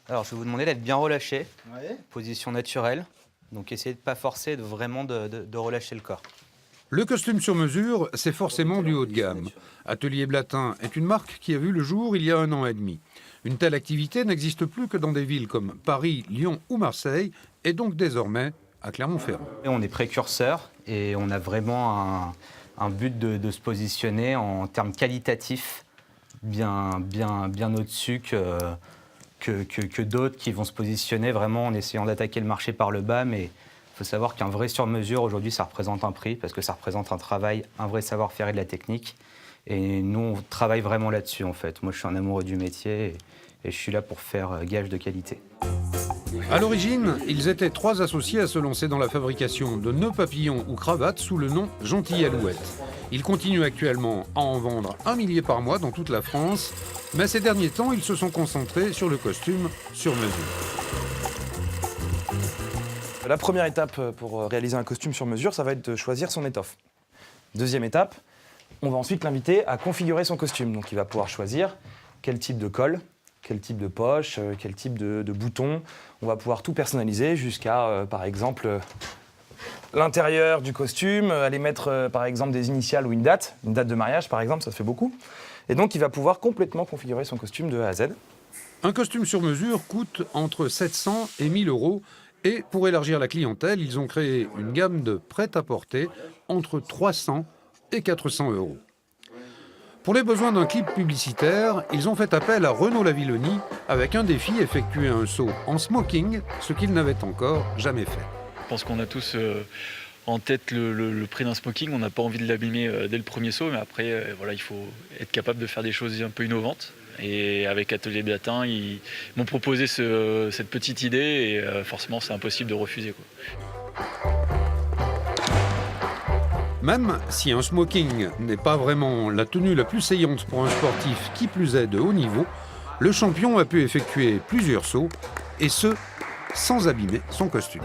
Alors, je vais vous demander d'être bien relâché, Ouais. position naturelle. Donc, essayez de ne pas forcer, de relâcher le corps. Le costume sur mesure, c'est forcément du haut de gamme. Atelier Blatin est une marque qui a vu le jour il y a 1 an et demi. Une telle activité n'existe plus que dans des villes comme Paris, Lyon ou Marseille, et donc désormais à Clermont-Ferrand. Et on est précurseur et on a vraiment un but de se positionner en termes qualitatifs bien au-dessus que d'autres qui vont se positionner vraiment en essayant d'attaquer le marché par le bas. Mais il faut savoir qu'un vrai sur-mesure, aujourd'hui, ça représente un prix parce que ça représente un travail, un vrai savoir-faire et de la technique. Et nous, on travaille vraiment là-dessus, en fait. Moi, je suis un amoureux du métier et je suis là pour faire gage de qualité. À l'origine, ils étaient 3 associés à se lancer dans la fabrication de nœuds papillons ou cravates sous le nom Gentil Alouette. Ils continuent actuellement à en vendre 1 millier par mois dans toute la France, mais ces derniers temps, ils se sont concentrés sur le costume sur mesure. La première étape pour réaliser un costume sur mesure, ça va être de choisir son étoffe. Deuxième étape, on va ensuite l'inviter à configurer son costume. Donc il va pouvoir choisir quel type de col, quel type de poche, quel type de bouton. On va pouvoir tout personnaliser jusqu'à, par exemple, l'intérieur du costume, aller mettre, par exemple, des initiales ou une date de mariage, par exemple, ça se fait beaucoup. Et donc il va pouvoir complètement configurer son costume de A à Z. Un costume sur mesure coûte entre 700 et 1000 euros. Et pour élargir la clientèle, ils ont créé une gamme de prêt-à-porter entre 300 et 400 euros. Pour les besoins d'un clip publicitaire, ils ont fait appel à Renaud Lavilloni avec un défi, effectuer un saut en smoking, ce qu'ils n'avaient encore jamais fait. Je pense qu'on a tous en tête le prix d'un smoking. On n'a pas envie de l'abîmer dès le premier saut, mais après, voilà, il faut être capable de faire des choses un peu innovantes. Et avec Atelier Blatin, ils m'ont proposé cette petite idée et forcément, c'est impossible de refuser, quoi. Même si un smoking n'est pas vraiment la tenue la plus saillante pour un sportif qui plus est de haut niveau, le champion a pu effectuer plusieurs sauts, et ce, sans abîmer son costume.